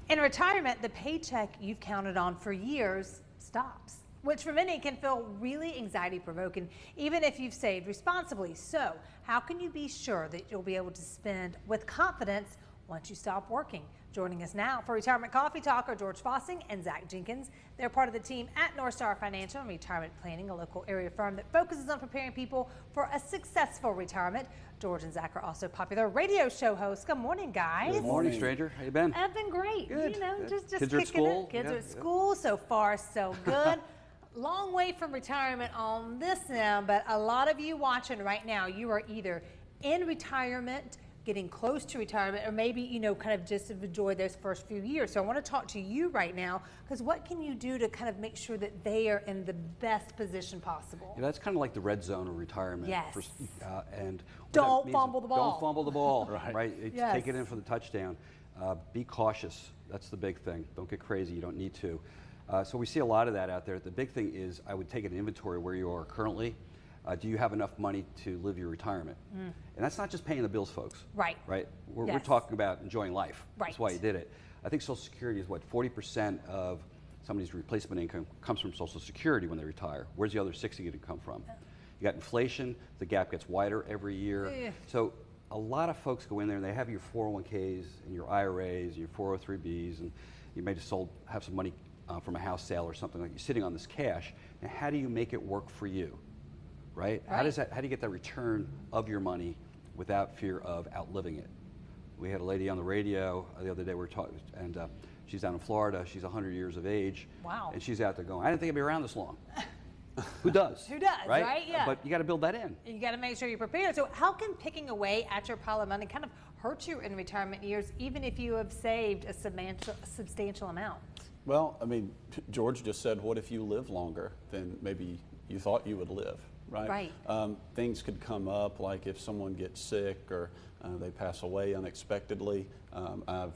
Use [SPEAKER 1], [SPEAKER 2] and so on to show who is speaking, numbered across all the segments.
[SPEAKER 1] In retirement, the paycheck you've counted on for years stops, which for many can feel really anxiety provoking, even if you've saved responsibly. So how can you be sure that you'll be able to spend with confidence once you stop working? Joining us now for Retirement Coffee Talk are George Fossing and Zach Jenkins. They're part of the team at North Star Financial and Retirement Planning, a local area firm that focuses on preparing people for a successful retirement. George and Zach are also popular radio show hosts. Good morning, guys.
[SPEAKER 2] Good morning, stranger. How you been?
[SPEAKER 1] I've been great.
[SPEAKER 2] Good.
[SPEAKER 1] You know,
[SPEAKER 2] Good.
[SPEAKER 1] just
[SPEAKER 2] Kids are at
[SPEAKER 1] kicking
[SPEAKER 2] school?
[SPEAKER 1] it. Kids
[SPEAKER 2] Yeah.
[SPEAKER 1] are at school. So far, so good. Long way from retirement on this end, but a lot of you watching right now, you are either in retirement, getting close to retirement, or maybe, you know, kind of just enjoy those first few years. So I want to talk to you right now, because what can you do to kind of make sure that they are in the best position possible?
[SPEAKER 2] Yeah, that's kind of like the red zone of retirement.
[SPEAKER 1] Yes.
[SPEAKER 2] And what
[SPEAKER 1] Don't
[SPEAKER 2] that means
[SPEAKER 1] fumble the ball.
[SPEAKER 2] Don't fumble the ball. Right.
[SPEAKER 1] Yes.
[SPEAKER 2] Take it in for the touchdown. Be cautious. That's the big thing. Don't get crazy. You don't need to. So we see a lot of that out there. The big thing is I would take an inventory where you are currently. Do you have enough money to live your retirement? And that's not just paying the bills, folks.
[SPEAKER 1] Right.
[SPEAKER 2] Right? We're
[SPEAKER 1] Yes.
[SPEAKER 2] talking about enjoying life.
[SPEAKER 1] Right.
[SPEAKER 2] That's why you did it. I think Social Security is what, 40% of somebody's replacement income comes from Social Security when they retire. Where's the other 60 going to come from? You got inflation, the gap gets wider every year.
[SPEAKER 1] Yeah.
[SPEAKER 2] So a lot of folks go in there and they have your 401ks and your IRAs and your 403bs, and you may just have some money from a house sale or something, like you're sitting on this cash. Now, how do you make it work for you? Right? How do you get that return of your money without fear of outliving it? We had a lady on the radio the other day, we were talking, and she's down in Florida, she's 100 years of age.
[SPEAKER 1] Wow.
[SPEAKER 2] And she's out there going, I didn't think I'd be around this long. Who does?
[SPEAKER 1] Who does, right? Yeah.
[SPEAKER 2] But you got to build that in.
[SPEAKER 1] You got to make sure you're prepared. So how can picking away at your pile of money kind of hurt you in retirement years, even if you have saved a substantial amount?
[SPEAKER 3] Well, I mean, George just said, what if you live longer than maybe you thought you would live, right?
[SPEAKER 1] Right.
[SPEAKER 3] Things could come up, like if someone gets sick or they pass away unexpectedly. I've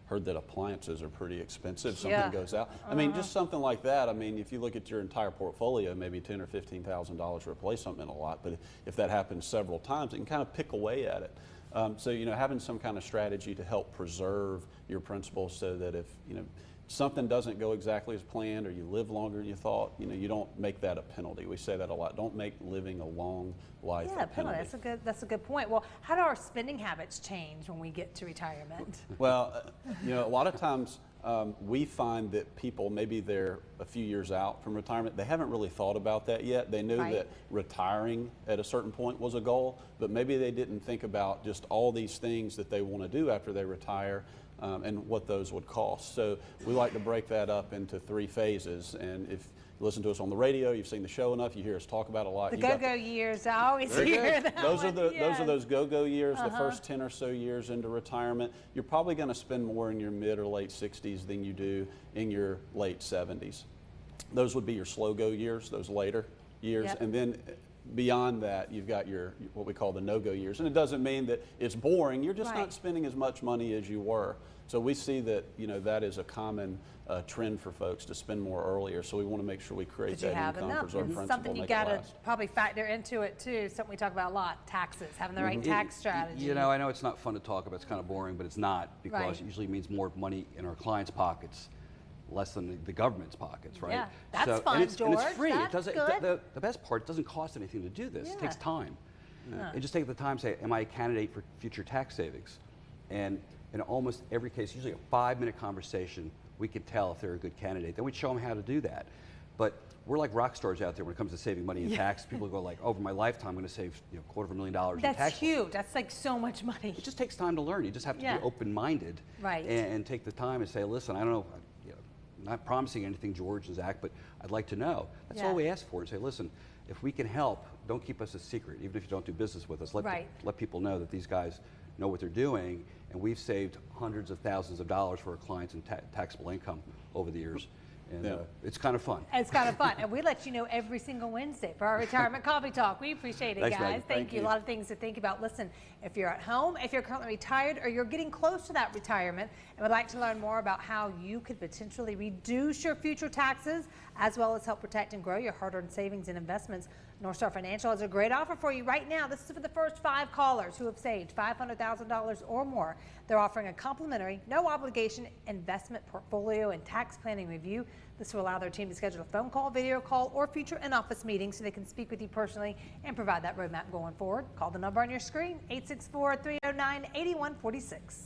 [SPEAKER 3] heard that appliances are pretty expensive. Something goes out. I mean, just something like that. I mean, if you look at your entire portfolio, maybe $10,000 or $15,000 to replace something in a lot. But if that happens several times, it can kind of pick away at it. So, having some kind of strategy to help preserve your principal so that if, something doesn't go exactly as planned or you live longer than you thought, you don't make that a penalty. We say that a lot. Don't make living a long life a penalty.
[SPEAKER 1] That's a good point. Well, how do our spending habits change when we get to retirement?
[SPEAKER 3] Well, a lot of times we find that people, maybe they're a few years out from retirement, they haven't really thought about that yet. They knew that retiring at a certain point was a goal, but maybe they didn't think about just all these things that they want to do after they retire. And what those would cost. So we like to break that up into 3 phases. And if you listen to us on the radio, you've seen the show enough, you hear us talk about it a lot.
[SPEAKER 1] The go-go years, I always hear that.
[SPEAKER 3] Those are those go-go years, the first 10 or so years into retirement. You're probably going to spend more in your mid or late 60s than you do in your late 70s. Those would be your slow-go years, those later years. And then beyond that, you've got your what we call the no-go years. And it doesn't mean that it's boring. You're just not spending as much money as you were. So we see that, that is a common trend for folks to spend more earlier. So we want to make sure we create that income, preserve principal,
[SPEAKER 1] something you got to probably factor into it too. Something we talk about a lot: taxes, having the right tax strategy.
[SPEAKER 2] I know it's not fun to talk about. It's kind of boring, but it's not, because it usually means more money in our clients' pockets, less than the government's pockets, right?
[SPEAKER 1] Yeah, that's fun, George.
[SPEAKER 2] And it's free.
[SPEAKER 1] That's
[SPEAKER 2] the best part, it doesn't cost anything to do this. It takes time. And just take the time to say, am I a candidate for future tax savings? And in almost every case, usually a 5-minute conversation, we could tell if they're a good candidate. Then we'd show them how to do that. But we're like rock stars out there when it comes to saving money in tax. People go like, over my lifetime, I'm going to save $250,000 in tax.
[SPEAKER 1] That's huge. That's like so much money.
[SPEAKER 2] It just takes time to learn. You just have to be open-minded, and take the time and say, listen, I don't know, I'm not promising anything, George and Zach, but I'd like to know. That's all we ask for. And say, listen, if we can help, don't keep us a secret. Even if you don't do business with us, let people know that these guys know what they're doing, and we've saved hundreds of thousands of dollars for our clients in taxable income over the years. And it's kind of fun.
[SPEAKER 1] It's kind of fun. And we let you know every single Wednesday for our Retirement Coffee Talk. We appreciate it,
[SPEAKER 2] Thanks,
[SPEAKER 1] guys.
[SPEAKER 2] Megan.
[SPEAKER 1] Thank you. A lot of things to think about. Listen, if you're at home, if you're currently retired, or you're getting close to that retirement and would like to learn more about how you could potentially reduce your future taxes, as well as help protect and grow your hard-earned savings and investments, North Star Financial has a great offer for you right now. This is for the first 5 callers who have saved $500,000 or more. They're offering a complimentary, no obligation investment portfolio and tax planning review. This will allow their team to schedule a phone call, video call, or future in-office meeting so they can speak with you personally and provide that roadmap going forward. Call the number on your screen, 864-309-8146.